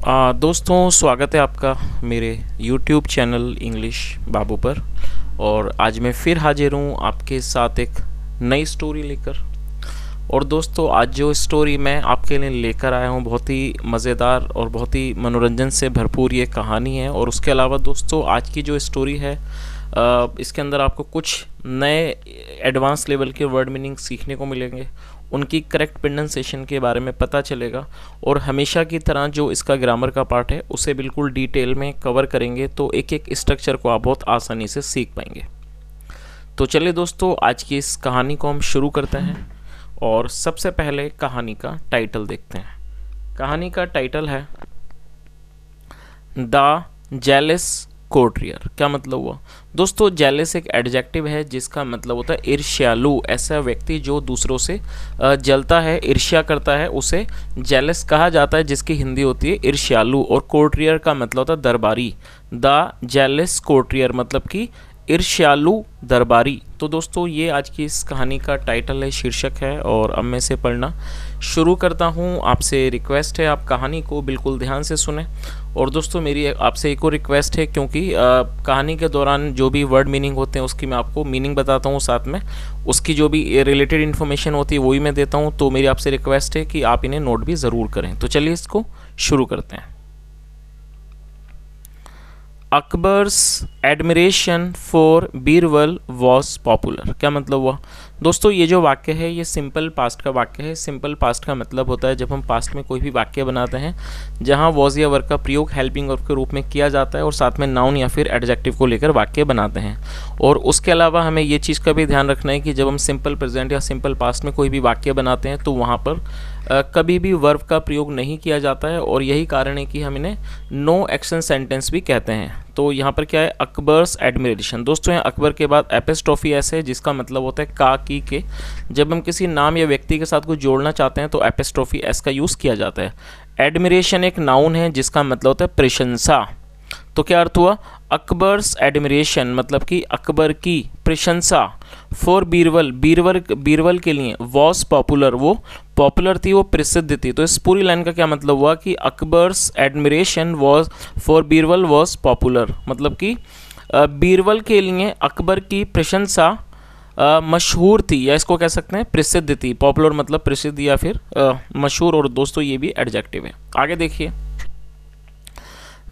दोस्तों स्वागत है आपका मेरे YouTube चैनल इंग्लिश बाबू पर। और आज मैं फिर हाजिर हूँ आपके साथ एक नई स्टोरी लेकर। और दोस्तों आज जो स्टोरी मैं आपके लिए लेकर आया हूँ बहुत ही मज़ेदार और बहुत ही मनोरंजन से भरपूर ये कहानी है। और उसके अलावा दोस्तों आज की जो स्टोरी है इसके अंदर आपको कुछ नए एडवांस लेवल के वर्ड मीनिंग सीखने को मिलेंगे, उनकी करेक्ट प्रोनाउंसिएशन के बारे में पता चलेगा। और हमेशा की तरह जो इसका ग्रामर का पार्ट है उसे बिल्कुल डिटेल में कवर करेंगे, तो एक एक स्ट्रक्चर को आप बहुत आसानी से सीख पाएंगे। तो चलिए दोस्तों आज की इस कहानी को हम शुरू करते हैं। और सबसे पहले कहानी का टाइटल देखते हैं। कहानी का टाइटल है द जेलस कोर्टियर। क्या मतलब हुआ दोस्तों? जेलस एक एडजेक्टिव है जिसका मतलब होता है ईर्ष्यालु। ऐसा व्यक्ति जो दूसरों से जलता है, ईर्ष्या करता है, उसे जेलस कहा जाता है, जिसकी हिंदी होती है ईर्ष्यालु। और कोर्टियर का मतलब होता है दरबारी। द जेलस कोर्टियर मतलब कि ईर्ष्यालु दरबारी। तो दोस्तों ये आज की इस कहानी का टाइटल है, शीर्षक है। और अब मैं इसे पढ़ना शुरू करता हूँ। आपसे रिक्वेस्ट है आप कहानी को बिल्कुल ध्यान से सुने। और दोस्तों मेरी आपसे एक और रिक्वेस्ट है, क्योंकि कहानी के दौरान जो भी वर्ड मीनिंग होते हैं उसकी मैं आपको मीनिंग बताता हूँ, साथ में उसकी जो भी रिलेटेड इन्फॉर्मेशन होती है वही मैं देता हूँ। तो मेरी आपसे रिक्वेस्ट है कि आप इन्हें नोट भी ज़रूर करें। तो चलिए इसको शुरू करते हैं। Akbar's admiration for Birbal was popular. क्या मतलब हुआ दोस्तों? ये जो वाक्य है ये सिंपल पास्ट का वाक्य है। सिंपल पास्ट का मतलब होता है जब हम पास्ट में कोई भी वाक्य बनाते हैं जहां वॉज या वर्ब का प्रयोग हेल्पिंग वर्ब के रूप में किया जाता है और साथ में नाउन या फिर एडजेक्टिव को लेकर वाक्य बनाते हैं। और उसके अलावा हमें ये चीज़ का भी ध्यान रखना है कि जब हम सिंपल प्रेजेंट या सिंपल पास्ट में कोई भी वाक्य बनाते हैं तो वहाँ पर कभी भी वर्ब का प्रयोग नहीं किया जाता है। और यही कारण है कि हम इन्हें नो एक्शन सेंटेंस भी कहते हैं। तो यहाँ पर क्या है? अकबर्स एडमिरेशन। दोस्तों यहाँ अकबर के बाद एपिस्ट्रोफी एस है जिसका मतलब होता है का की के। जब हम किसी नाम या व्यक्ति के साथ कुछ जोड़ना चाहते हैं तो एपिस्ट्रोफी एस का यूज़ किया जाता है। एडमिरेशन एक नाउन है जिसका मतलब होता है प्रशंसा। तो क्या अर्थ हुआ? अकबर्स एडमिरेशन मतलब कि अकबर की प्रशंसा फॉर बीरबल, बीरबल के लिए, वॉज पॉपुलर, वो पॉपुलर थी, वो प्रसिद्ध थी। तो इस पूरी लाइन का क्या मतलब हुआ कि Akbar's admiration was for Birbal was popular, मतलब कि बीरबल के लिए अकबर की प्रशंसा मशहूर थी, या इसको कह सकते हैं प्रसिद्ध थी। पॉपुलर मतलब प्रसिद्ध या फिर मशहूर। और दोस्तों ये भी एडजेक्टिव है। आगे देखिए,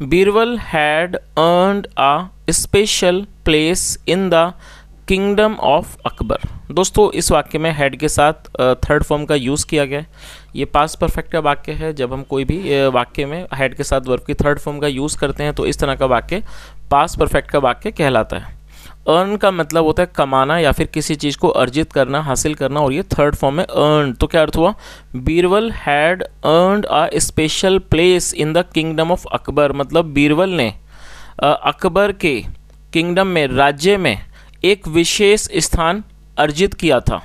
Birbal had earned a special place in the kingdom of Akbar. दोस्तों इस वाक्य में हैड के साथ थर्ड फॉर्म का यूज़ किया गया है। ये पास्ट परफेक्ट का वाक्य है। जब हम कोई भी वाक्य में हैड के साथ वर्ब की थर्ड फॉर्म का यूज़ करते हैं तो इस तरह का वाक्य पास्ट परफेक्ट का वाक्य कहलाता है। अर्न का मतलब होता है कमाना या फिर किसी चीज़ को अर्जित करना, हासिल करना, और ये थर्ड फॉर्म है अर्न। तो क्या अर्थ हुआ? Birbal had earned a special place in the kingdom of Akbar, मतलब बीरबल ने अकबर के किंगडम में, राज्य में एक विशेष स्थान अर्जित किया था।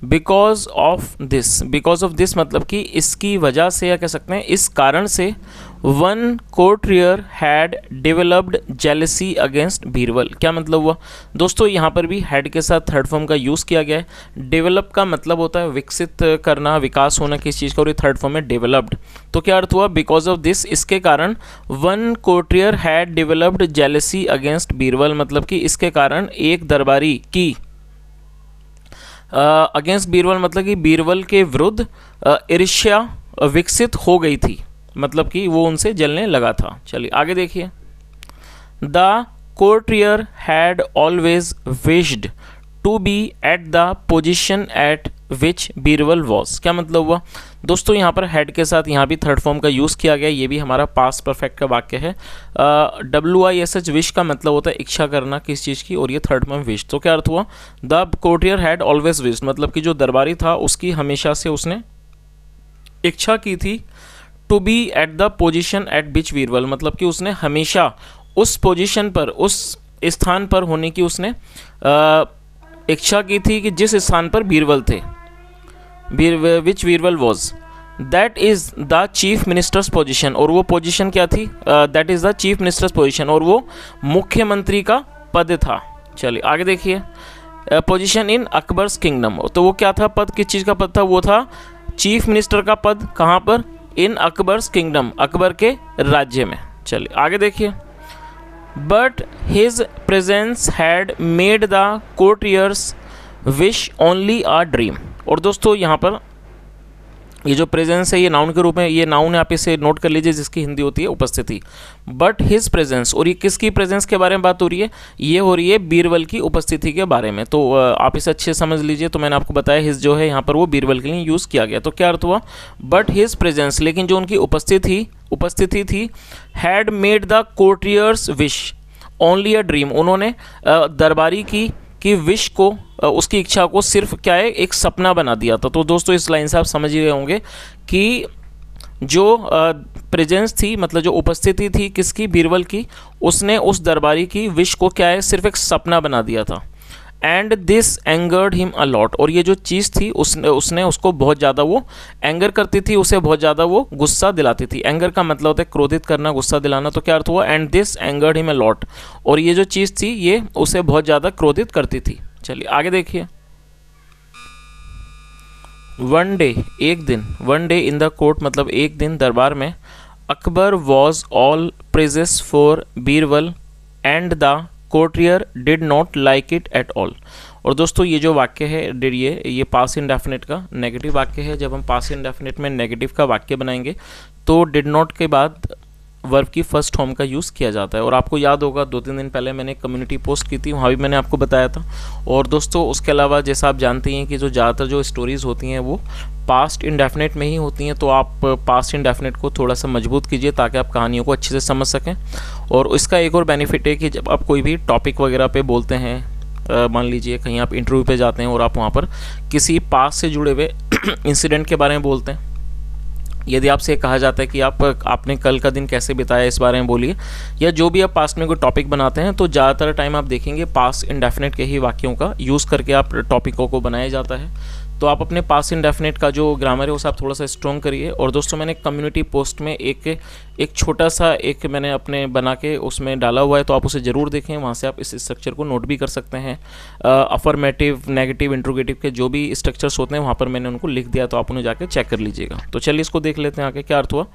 बिकॉज ऑफ दिस मतलब कि इसकी वजह से, या कह सकते हैं इस कारण से, one courtier had developed jealousy against Birbal. क्या मतलब हुआ दोस्तों? यहाँ पर भी हैड के साथ थर्ड फॉर्म का यूज़ किया गया है। डेवलप का मतलब होता है विकसित करना, विकास होना किसी चीज़ का, और ये थर्ड फॉर्म है डेवलप्ड। तो क्या अर्थ हुआ? बिकॉज ऑफ दिस, इसके कारण, one courtier had developed jealousy against Birbal, मतलब कि इसके कारण एक दरबारी की अगेंस्ट बीरबल मतलब कि बीरबल के विरुद्ध ईर्ष्या विकसित हो गई थी, मतलब कि वो उनसे जलने लगा था। चलिए आगे देखिए, the courtier had always wished to be at the position at which Birbal was. क्या मतलब हुआ दोस्तों? यहाँ पर हेड के साथ यहाँ भी थर्ड फॉर्म का यूज़ किया गया। ये भी हमारा पास्ट परफेक्ट का वाक्य है। WISH विश का मतलब होता है इच्छा करना किस चीज़ की, और ये थर्ड फॉर्म विश। तो क्या अर्थ हुआ? The courtier had always wish मतलब कि जो दरबारी था उसकी हमेशा से उसने इच्छा की थी to be at the position at which Birbal, मतलब कि उसने हमेशा उस पोजिशन पर, उस स्थान पर होने की उसने इच्छा की थी कि जिस स्थान पर बीरबल थे, which Birbal was. That is the chief minister's position, और वो पोजिशन क्या थी? That is the chief minister's position, और वो मुख्यमंत्री का पद था। चलिए आगे देखिए, पोजिशन इन अकबर्स किंगडम। तो वो क्या था पद? किस चीज़ का पद था? वो था चीफ मिनिस्टर का पद। कहाँ पर? इन अकबर्स किंगडम, अकबर के राज्य में। चलिए आगे देखिए। But his presence had made the courtiers wish only a dream. और दोस्तों यहाँ पर ये जो प्रेजेंस है ये नाउन के रूप में, ये नाउन है, आप इसे नोट कर लीजिए, जिसकी हिंदी होती है उपस्थिति। बट हिज प्रेजेंस, और ये किसकी प्रेजेंस के बारे में बात हो रही है? ये हो रही है बीरबल की उपस्थिति के बारे में। तो आप इसे अच्छे समझ लीजिए। तो मैंने आपको बताया हिज जो है यहाँ पर वो बीरबल के लिए यूज़ किया गया। तो क्या अर्थ हुआ? बट हिज प्रेजेंस, लेकिन जो उनकी उपस्थिति थी, had made the courtiers wish only a dream. उन्होंने दरबारी की विश को, उसकी इच्छा को सिर्फ क्या है, एक सपना बना दिया था। तो दोस्तों इस लाइन से आप समझ ही रहे होंगे कि जो प्रेजेंस थी, मतलब जो उपस्थिति थी किसकी? बीरबल की, उसने उस दरबारी की विश को क्या है, सिर्फ एक सपना बना दिया था। And this angered him a lot. और ये जो चीज़ थी उसने उसको बहुत ज़्यादा वो एंगर करती थी, उसे बहुत ज़्यादा वो गुस्सा दिलाती थी। एंगर का मतलब होता है क्रोधित करना, गुस्सा दिलाना। तो क्या अर्थ हुआ? And this angered him a lot. और ये जो चीज़ थी ये उसे बहुत ज़्यादा क्रोधित करती थी। चलिए आगे देखिए। वन डे, एक दिन, one day in the court मतलब एक दिन दरबार में, Akbar was all praises for Birbal and the courtier did not like it at all. और दोस्तों ये जो वाक्य है डिड, ये पास इंडेफिनिट का नेगेटिव वाक्य है। जब हम पास इंडेफिनिट में नेगेटिव का वाक्य बनाएंगे तो डिड नॉट के बाद वर्ब की फर्स्ट फॉर्म का यूज़ किया जाता है। और आपको याद होगा 2-3 दिन पहले मैंने कम्युनिटी पोस्ट की थी, वहाँ भी मैंने आपको बताया था। और दोस्तों उसके अलावा जैसा आप जानते हैं कि जो ज़्यादातर जो स्टोरीज़ होती हैं वो पास्ट इंडेफिनिट में ही होती हैं। तो आप पास्ट इंडेफिनिट को थोड़ा सा मजबूत कीजिए ताकि आप कहानियों को अच्छे से समझ सकें। और इसका एक और बेनिफिट है कि जब आप कोई भी टॉपिक वगैरह पे बोलते हैं, मान लीजिए कहीं आप इंटरव्यू पे जाते हैं और आप वहाँ पर किसी पास्ट से जुड़े हुए इंसिडेंट के बारे में बोलते हैं, यदि आपसे कहा जाता है कि आपने कल का दिन कैसे बिताया, इस बारे में बोलिए, या जो भी आप पास्ट में कोई टॉपिक बनाते हैं, तो ज़्यादातर टाइम आप देखेंगे पास्ट इंडेफिनिट के ही वाक्यों का यूज़ करके आप टॉपिकों को बनाया जाता है। तो आप अपने पास्ट इंडेफिनिट का जो ग्रामर है उसे आप थोड़ा सा स्ट्रॉन्ग करिए। और दोस्तों मैंने कम्युनिटी पोस्ट में एक छोटा सा मैंने अपने बना के उसमें डाला हुआ है, तो आप उसे ज़रूर देखें। वहाँ से आप इस स्ट्रक्चर को नोट भी कर सकते हैं। अफर्मेटिव, नेगेटिव, इंट्रोगेटिव के जो भी स्ट्रक्चर्स होते हैं वहाँ पर मैंने उनको लिख दिया, तो आप उन्हें जाकर चेक कर लीजिएगा। तो चलिए इसको देख लेते हैं आगे क्या अर्थ हुआ।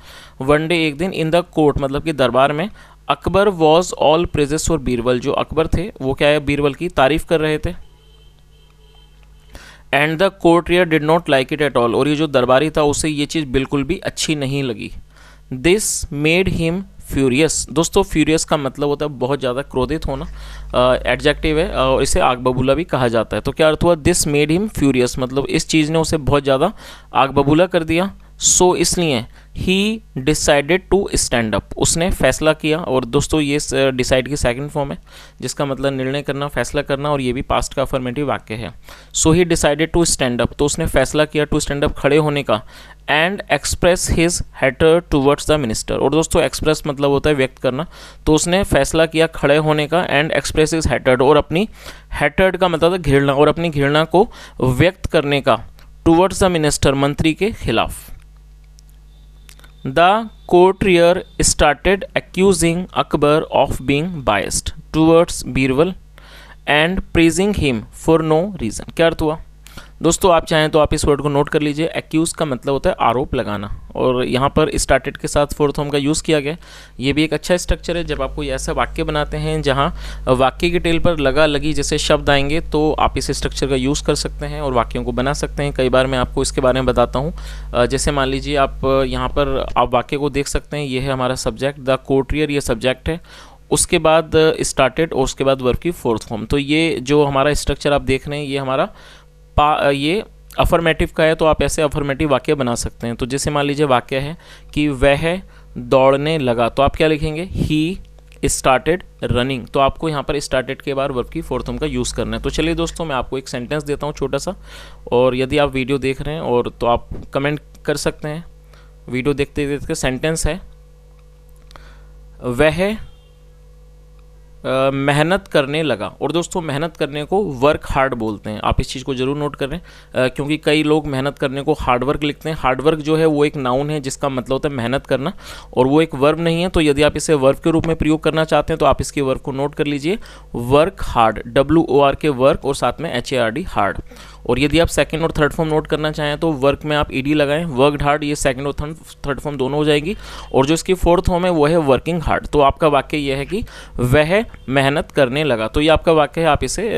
वन डे, एक दिन, इन द कोर्ट मतलब कि दरबार में, Akbar was all praises for Birbal. जो अकबर थे वो क्या है, बीरबल की तारीफ कर रहे थे। And the courtier did not like it at all. और ये जो दरबारी था उसे ये चीज़ बिल्कुल भी अच्छी नहीं लगी। This made him furious. दोस्तों फ्यूरियस का मतलब होता है बहुत ज़्यादा क्रोधित होना, एडजेक्टिव है और इसे आग बबूला भी कहा जाता है। तो क्या अर्थ हुआ? दिस मेड हिम फ्यूरियस मतलब इस चीज़ ने उसे बहुत ज़्यादा आग बबूला कर दिया। सो इसलिए he decided to stand up, उसने फैसला किया। और दोस्तों ये डिसाइड की सेकंड फॉर्म है जिसका मतलब निर्णय करना, फैसला करना, और ये भी पास्ट का अफर्मेटिव वाक्य है। So he decided to stand up, तो उसने फैसला किया टू स्टैंड अप, खड़े होने का। And express his Hatter towards the minister. और दोस्तों एक्सप्रेस मतलब होता है व्यक्त करना, तो उसने फैसला किया खड़े होने का। एंड एक्सप्रेस हिज हैटर्ड, और अपनी हैटर्ड का मतलब घृणा, और अपनी घृणा को व्यक्त करने का टूवर्ड्स द मिनिस्टर, मंत्री के खिलाफ। The courtier started accusing Akbar of being biased towards Birbal and praising him for no reason। क्या अर्थ हुआ? दोस्तों आप चाहें तो आप इस वर्ड को नोट कर लीजिए। एक्यूज का मतलब होता है आरोप लगाना, और यहाँ पर स्टार्टेड के साथ फोर्थ फॉर्म का यूज़ किया गया। ये भी एक अच्छा स्ट्रक्चर है। जब आप कोई ऐसा वाक्य बनाते हैं जहाँ वाक्य की टेल पर लगा लगी जैसे शब्द आएंगे, तो आप इस स्ट्रक्चर का यूज़ कर सकते हैं और वाक्यों को बना सकते हैं। कई बार मैं आपको इसके बारे में बताता हूँ। जैसे मान लीजिए आप यहाँ पर आप वाक्य को देख सकते हैं, ये है हमारा सब्जेक्ट, द कोर्टियर ये सब्जेक्ट है, उसके बाद स्टार्टेड और उसके बाद वर्ब की फोर्थ फॉर्म। तो ये जो हमारा स्ट्रक्चर आप देख रहे हैं ये हमारा ये अफर्मेटिव का है, तो आप ऐसे अफर्मेटिव वाक्य बना सकते हैं। तो जैसे मान लीजिए वाक्य है कि वह दौड़ने लगा, तो आप क्या लिखेंगे? He started running. तो आपको यहाँ पर स्टार्टेड के बाद वर्ब की फोर्थ फॉर्म का यूज़ करना है। तो चलिए दोस्तों मैं आपको एक सेंटेंस देता हूँ छोटा सा, और यदि आप वीडियो देख रहे हैं और तो आप कमेंट कर सकते हैं। वीडियो देखते देखते सेंटेंस है, वह मेहनत करने लगा। और दोस्तों मेहनत करने को वर्क हार्ड बोलते हैं, आप इस चीज़ को ज़रूर नोट करें, क्योंकि कई लोग मेहनत करने को हार्ड वर्क लिखते हैं। हार्ड वर्क जो है वो एक नाउन है जिसका मतलब होता है मेहनत करना, और वो एक वर्ब नहीं है। तो यदि आप इसे वर्ब के रूप में प्रयोग करना चाहते हैं तो आप इसके वर्ब को नोट कर लीजिए, वर्क हार्ड, WORK वर्क और साथ में HARD हार्ड। और यदि आप सेकंड और थर्ड फॉर्म नोट करना चाहें तो वर्क में आप ईडी लगाएं, वर्कड हार्ड, ये सेकंड और थर्ड फॉर्म दोनों हो जाएगी। और जो इसकी फोर्थ फॉर्म है वो है वर्किंग हार्ड। तो आपका वाक्य ये है कि वह मेहनत करने लगा। तो ये आपका वाक्य है, आप इसे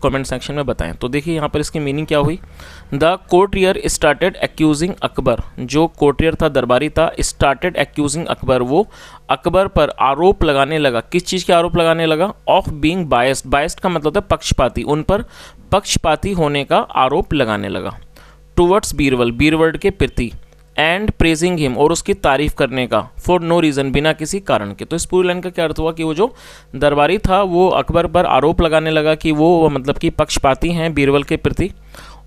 कमेंट सेक्शन में बताएं। तो देखिए यहाँ पर इसकी मीनिंग क्या हुई। The courtier started accusing Akbar, जो कोर्टियर था, दरबारी था, स्टार्टेड एक्यूजिंग अकबर, वो अकबर पर आरोप लगाने लगा। किस चीज़ के आरोप लगाने लगा? Of being biased. बायस्ड का मतलब होता है पक्षपाती, उन पर पक्षपाती होने का आरोप लगाने लगा। टुवर्ड्स बीरबल, बीरबल के प्रति, एंड प्रेजिंग हिम, और उसकी तारीफ करने का, फॉर नो रीज़न, बिना किसी कारण के। तो इस पूरी लाइन का क्या अर्थ हुआ कि वो जो दरबारी था वो अकबर पर आरोप लगाने लगा कि वो मतलब कि पक्षपाती हैं बीरबल के प्रति,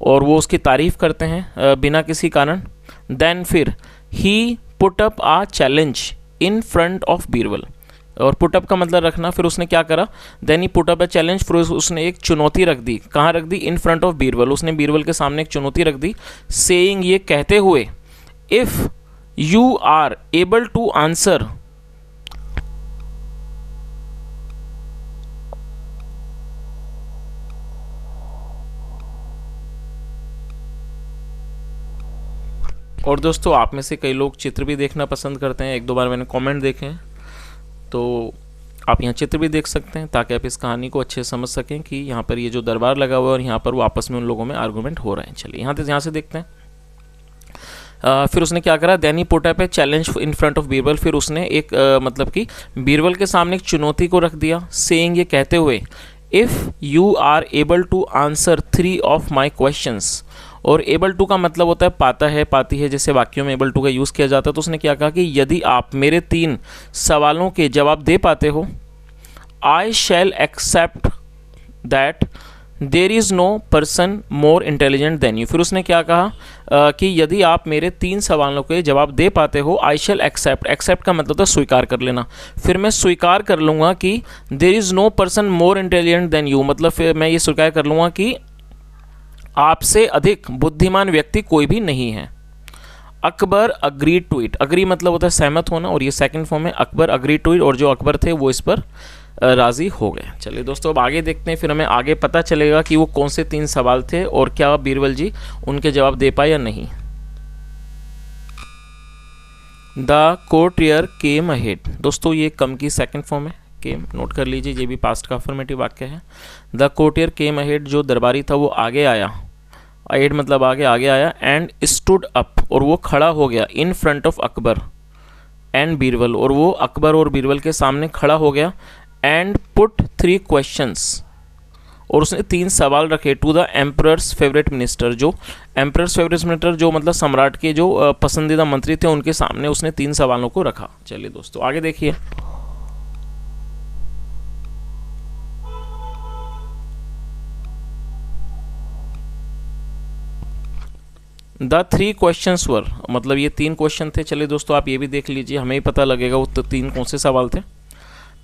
और वो उसकी तारीफ करते हैं बिना किसी कारण। देन फिर he put up a challenge in front of Birbal, और पुटअप का मतलब रखना। फिर उसने क्या करा? Then he put up a challenge, फिर उसने एक चुनौती रख दी। कहाँ रख दी? इन फ्रंट ऑफ बीरबल, उसने बीरबल के सामने एक चुनौती रख दी। सेइंग, ये कहते हुए, if you are able to answer, और दोस्तों आप में से कई लोग चित्र भी देखना पसंद करते हैं, एक दो बार मैंने कमेंट देखे हैं, तो आप यहाँ चित्र भी देख सकते हैं ताकि आप इस कहानी को अच्छे से समझ सकें कि यहाँ पर ये जो दरबार लगा हुआ है और यहाँ पर वो आपस में उन लोगों में आर्गूमेंट हो रहे हैं। चलिए यहाँ से देखते हैं। फिर उसने क्या करा? Then he put up a challenge in front of Birbal, फिर उसने एक मतलब कि बीरबल के सामने एक चुनौती को रख दिया। सेइंग, ये कहते हुए, if you are able to answer 3 of my questions, और एबल टू का मतलब होता है पाता है, पाती है, जैसे वाक्यों में एबल टू का यूज़ किया जाता है। तो उसने क्या कहा कि यदि आप मेरे 3 सवालों के जवाब दे पाते हो, I shall accept that there is no person more intelligent than you. फिर उसने क्या कहा कि यदि आप मेरे 3 सवालों के जवाब दे पाते हो, आई शैल एक्सेप्ट, एक्सेप्ट का मतलब होता है स्वीकार कर लेना, फिर मैं स्वीकार कर लूँगा कि there is no person more intelligent than you, मतलब फिर मैं ये स्वीकार कर लूँगा कि आपसे अधिक बुद्धिमान व्यक्ति कोई भी नहीं है। Akbar agree to it, agree मतलब होता है सहमत होना, और ये सेकंड फॉर्म है, अकबर अग्री टू इट, और जो अकबर थे वो इस पर राज़ी हो गए। चलिए दोस्तों अब आगे देखते हैं, फिर हमें आगे पता चलेगा कि वो कौन से 3 सवाल थे और क्या बीरबल जी उनके जवाब दे पाए या नहीं। द कोर्टियर केम अहेड, दोस्तों ये कम की सेकंड फॉर्म है, केम नोट कर लीजिए, ये भी पास्ट का अफर्मेटिव वाक्य है। द कोर्टियर केम अहेड, जो दरबारी था वो आगे आया, अहेड मतलब आगे आया, एंड स्टूड अप, और वो खड़ा हो गया, इन front of Akbar and Birbal, और वो अकबर और बीरबल के सामने खड़ा हो गया, एंड पुट 3 क्वेश्चंस, और उसने 3 सवाल रखे, to the emperor's favourite minister, जो एम्परर्स फेवरेट मिनिस्टर जो मतलब सम्राट के जो पसंदीदा मंत्री थे उनके सामने उसने 3 सवालों को रखा। चलिए दोस्तों आगे देखिए। द 3 क्वेश्चंस वर, मतलब ये 3 क्वेश्चन थे। चलिए दोस्तों आप ये भी देख लीजिए, हमें ही पता लगेगा वो 3 कौन से सवाल थे।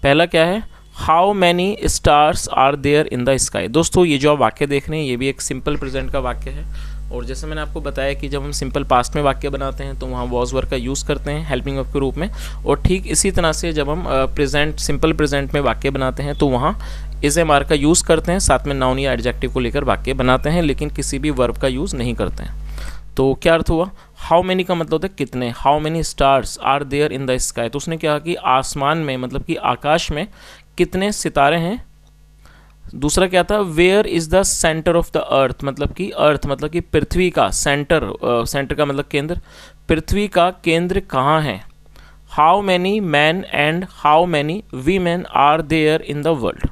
पहला क्या है? How many stars are there in the sky. दोस्तों ये जो आप वाक्य देख रहे हैं ये भी एक सिंपल प्रेजेंट का वाक्य है, और जैसे मैंने आपको बताया कि जब हम सिंपल पास्ट में वाक्य बनाते हैं तो वहाँ वॉज वर्ब का यूज़ करते हैं हेल्पिंग वर्ब के रूप में, और ठीक इसी तरह से जब हम प्रेजेंट सिंपल प्रेजेंट में वाक्य बनाते हैं तो वहाँ इज एम आर का यूज़ करते हैं, साथ में नाउन या एडजेक्टिव को लेकर वाक्य बनाते हैं, लेकिन किसी भी वर्ब का यूज़ नहीं करते हैं। तो क्या अर्थ हुआ? हाउ मैनी का मतलब होता है कितने, how many stars are there in the sky, तो उसने कहा कि आसमान में मतलब कि आकाश में कितने सितारे हैं। दूसरा क्या था? Where is the centre of the earth, मतलब कि अर्थ मतलब कि पृथ्वी का सेंटर, सेंटर का मतलब केंद्र, पृथ्वी का केंद्र कहाँ है। How many man and how many women are there in the world,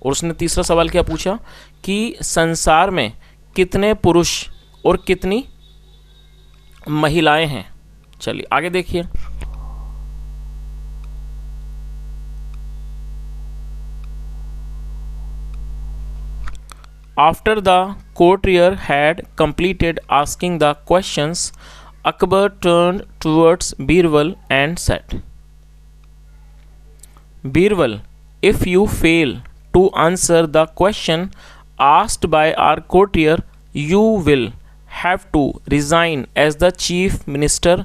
और उसने तीसरा सवाल क्या पूछा कि संसार में कितने पुरुष और कितनी महिलाएं हैं। चलिए आगे देखिए। After the courtier had completed asking the questions, Akbar turned towards Birbal and said, Birbal, if you fail to answer the question asked by our courtier, you will have to resign as the chief minister,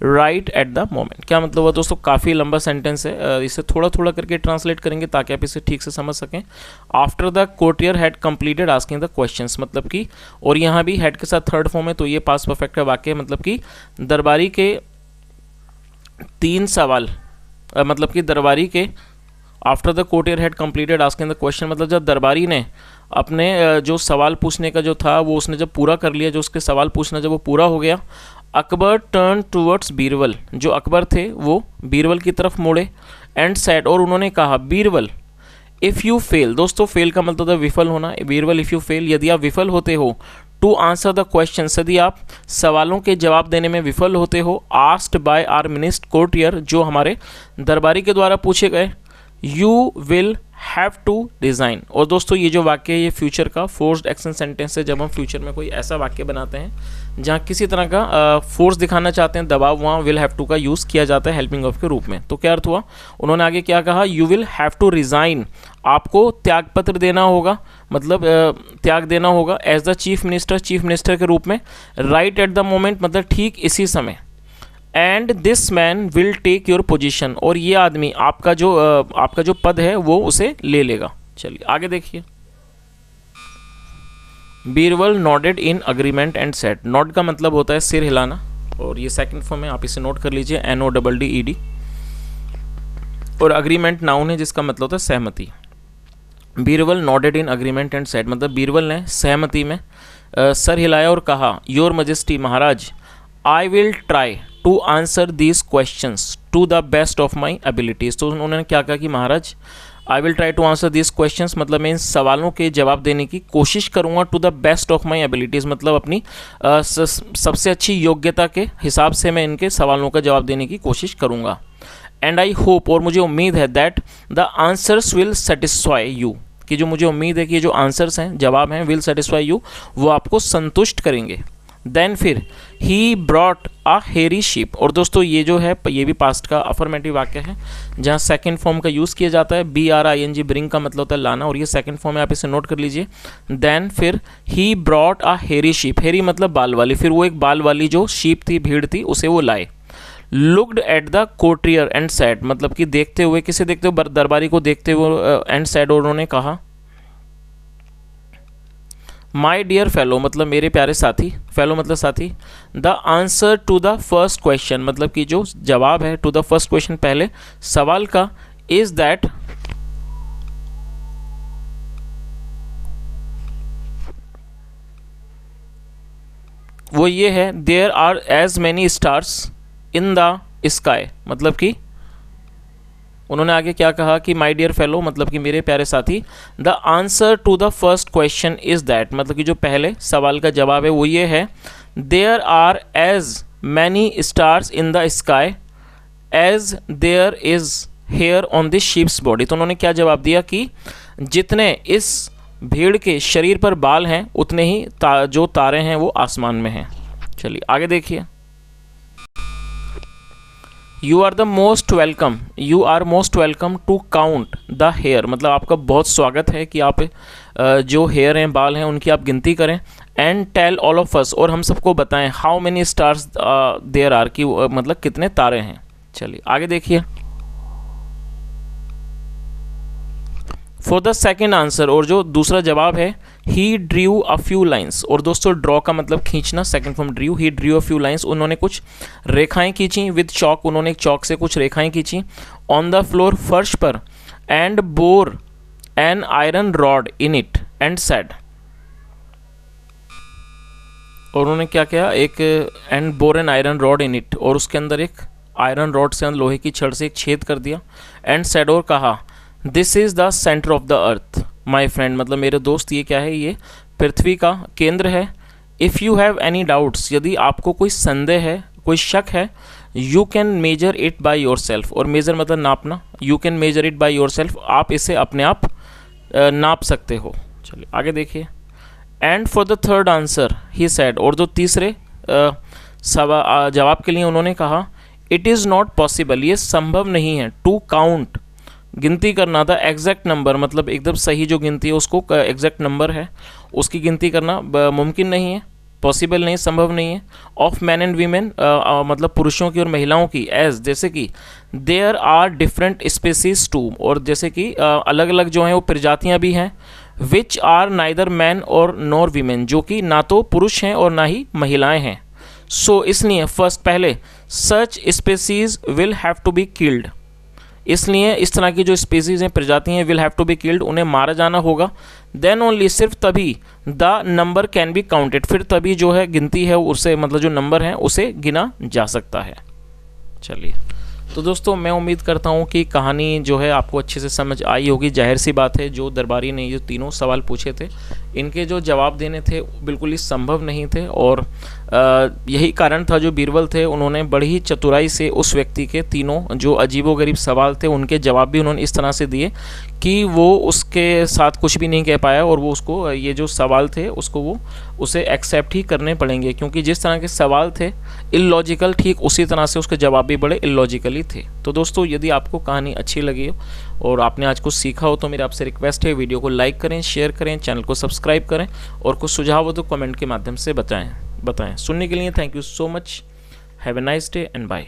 right at the moment. क्या मतलब हुआ दोस्तों, काफ़ी लंबा sentence है, इसे थोड़ा थोड़ा करके ट्रांसलेट करेंगे ताकि आप इसे ठीक से समझ सकें। After the courtier had completed asking the questions, मतलब कि, और यहाँ भी हैड के साथ थर्ड फॉर्म है तो ये पास्ट परफेक्ट का वाक्य है, मतलब कि दरबारी के 3 सवाल, मतलब कि दरबारी के after the courtier had completed asking the question, मतलब जब दरबारी ने अपने जो सवाल पूछने का जो था वो उसने जब पूरा कर लिया, जो उसके सवाल पूछना जब वो पूरा हो गया, अकबर टर्न टूवर्ड्स बीरबल, जो अकबर थे वो बीरबल की तरफ मुड़े, एंड सेड, और उन्होंने कहा, बीरबल इफ़ यू फेल, दोस्तों फेल का मतलब था विफल होना, बीरबल इफ़ यू फेल, यदि आप विफल होते हो, टू आंसर द क्वेश्चन, यदि आप सवालों के जवाब देने में विफल होते हो, asked by our minister courtier, जो हमारे दरबारी के द्वारा पूछे गए, you will have to resign. और दोस्तों ये जो वाक्य है ये फ्यूचर का फोर्स्ड एक्शन सेंटेंस है। जब हम फ्यूचर में कोई ऐसा वाक्य बनाते हैं जहाँ किसी तरह का फोर्स दिखाना चाहते हैं, दबाव, वहाँ विल हैव टू का यूज़ किया जाता है हेल्पिंग ऑफ के रूप में। तो क्या अर्थ हुआ, उन्होंने आगे क्या कहा, you will have to resign, आपको त्यागपत्र देना होगा, मतलब त्याग देना होगा, as the chief minister, chief minister के रूप में, राइट एट द मोमेंट, मतलब ठीक इसी समय, and this man will take your position, और ये आदमी आपका जो पद है वो उसे ले लेगा। चलिए आगे देखिए। Birbal nodded in agreement and said, nod का मतलब होता है सिर हिलाना, और ये सेकंड फॉर्म है, आप इसे नोट कर लीजिए, NODDED, और अग्रीमेंट नाउन है जिसका मतलब होता है सहमति। Birbal nodded in agreement and said, मतलब बीरबल ने सहमति में सर हिलाया और कहा, योर मजेस्टी, महाराज, I will try to answer these questions to the best of my abilities. तो उन्होंने क्या कहा कि महाराज, I will try to answer these questions, मतलब मैं इन सवालों के जवाब देने की कोशिश करूंगा, to the best of my abilities, मतलब अपनी सबसे अच्छी योग्यता के हिसाब से मैं इनके सवालों का जवाब देने की कोशिश करूंगा। एंड आई होप, और मुझे उम्मीद है, that the answers will satisfy you, कि जो मुझे उम्मीद है कि जो आंसर्स हैं, जवाब हैं, विल सेटिस्फाई यू, वो आपको संतुष्ट करेंगे। देन फिर ही ब्रॉट अ हेरी शीप, और दोस्तों ये जो है ये भी पास्ट का अफर्मेटिव वाक्य है जहाँ सेकंड फॉर्म का यूज़ किया जाता है, BRING, ब्रिंग का मतलब होता है लाना, और ये सेकंड फॉर्म है, आप इसे नोट कर लीजिए। देन फिर ही ब्रॉट अ हेरी शीप, हेरी मतलब बाल वाली, फिर वो एक बाल वाली जो शीप थी, भीड़ थी, उसे वो लाए। Looked at the courtier and sad, मतलब कि देखते हुए, किसे देखते हुए, दरबारी को देखते हुए, एंड सैड, और उन्होंने कहा, माई डियर फेलो, मतलब मेरे प्यारे साथी, फेलो मतलब साथी, the answer to the first question, मतलब कि जो जवाब है टू द फर्स्ट क्वेश्चन, पहले सवाल का, इज दैट, वो ये है, there are as many stars in the sky, मतलब कि उन्होंने आगे क्या कहा कि माई डियर फेलो, मतलब कि मेरे प्यारे साथी, the answer to the first question is that, मतलब कि जो पहले सवाल का जवाब है वो ये है, there are as many stars in the sky as there is hair on this sheep's body. तो उन्होंने क्या जवाब दिया कि जितने इस भीड़ के शरीर पर बाल हैं उतने ही जो तारे हैं वो आसमान में हैं। चलिए आगे देखिए। You are most welcome to count the hair, मतलब आपका बहुत स्वागत है कि आप जो हेयर हैं, बाल हैं, उनकी आप गिनती करें। And tell all of us, और हम सबको बताएं, how many stars there are, कि मतलब कितने तारे हैं। चलिए आगे देखिए। फॉर द सेकेंड आंसर, और जो दूसरा जवाब है, ही ड्रीव अ फ्यू लाइन्स, और दोस्तों ड्रॉ का मतलब खींचना, second form ड्रीव, he ड्रीव a few lines, उन्होंने कुछ रेखाएं खींची विद चॉक, उन्होंने एक चॉक से कुछ रेखाएं खींची, ऑन द फ्लोर, फर्श पर, and bore an iron rod in it and said, और उन्होंने क्या किया, एक and bore an iron rod in it, और उसके अंदर एक आयरन रॉड से, लोहे की छड़ से एक छेद कर दिया। एंड सेड, और कहा, this is the centre of the earth my friend, मतलब मेरे दोस्त ये क्या है, ये पृथ्वी का केंद्र है। If you have any doubts, यदि आपको कोई संदेह है, कोई शक है, you can measure it by your self, और मेजर मतलब नापना, you can measure it by your self, आप इसे अपने आप नाप सकते हो। चलिए आगे देखिए। And for the third answer he said, और जो तीसरे जवाब के लिए उन्होंने कहा, इट इज़ नॉट पॉसिबल, ये संभव नहीं है, टू काउंट, गिनती करना था, एग्जैक्ट नंबर, मतलब एकदम सही जो गिनती है उसको एग्जैक्ट नंबर है उसकी गिनती करना मुमकिन नहीं है। पॉसिबल नहीं, संभव नहीं है। ऑफ मैन एंड वीमेन मतलब पुरुषों की और महिलाओं की, एज जैसे कि there are different species too, और जैसे कि अलग अलग जो हैं वो प्रजातियां भी हैं। विच आर नाइदर मैन और नॉर वीमेन, जो कि ना तो पुरुष हैं और ना ही महिलाएं हैं। सो इसलिए फर्स्ट पहले such species will have to be killed, इसलिए इस तरह की जो स्पीसीज हैं, प्रजातियां हैं, will have to be killed, उन्हें मारा जाना होगा। देन ओनली, सिर्फ तभी the number can be counted, फिर तभी जो है गिनती है उससे, मतलब जो नंबर है उसे गिना जा सकता है। चलिए, तो दोस्तों मैं उम्मीद करता हूँ कि कहानी जो है आपको अच्छे से समझ आई होगी। जाहिर सी बात है, जो दरबारी ने जो तीनों सवाल पूछे थे, इनके जो जवाब देने थे बिल्कुल ही संभव नहीं थे, और यही कारण था जो बीरबल थे उन्होंने बड़ी ही चतुराई से उस व्यक्ति के तीनों जो अजीबोगरीब सवाल थे उनके जवाब भी उन्होंने इस तरह से दिए कि वो उसके साथ कुछ भी नहीं कह पाया, और वो उसको ये जो सवाल थे उसको वो उसे एक्सेप्ट ही करने पड़ेंगे, क्योंकि जिस तरह के सवाल थे इलॉजिकल, ठीक उसी तरह से उसके जवाब भी बड़े इलॉजिकली थे। तो दोस्तों यदि आपको कहानी अच्छी लगी हो और आपने आज कुछ सीखा हो तो मेरी आपसे रिक्वेस्ट है, वीडियो को लाइक करें, शेयर करें, चैनल को सब्सक्राइब करें, और कुछ सुझाव हो तो कमेंट के माध्यम से बताएं। सुनने के लिए thank you so much. Have a nice day and bye.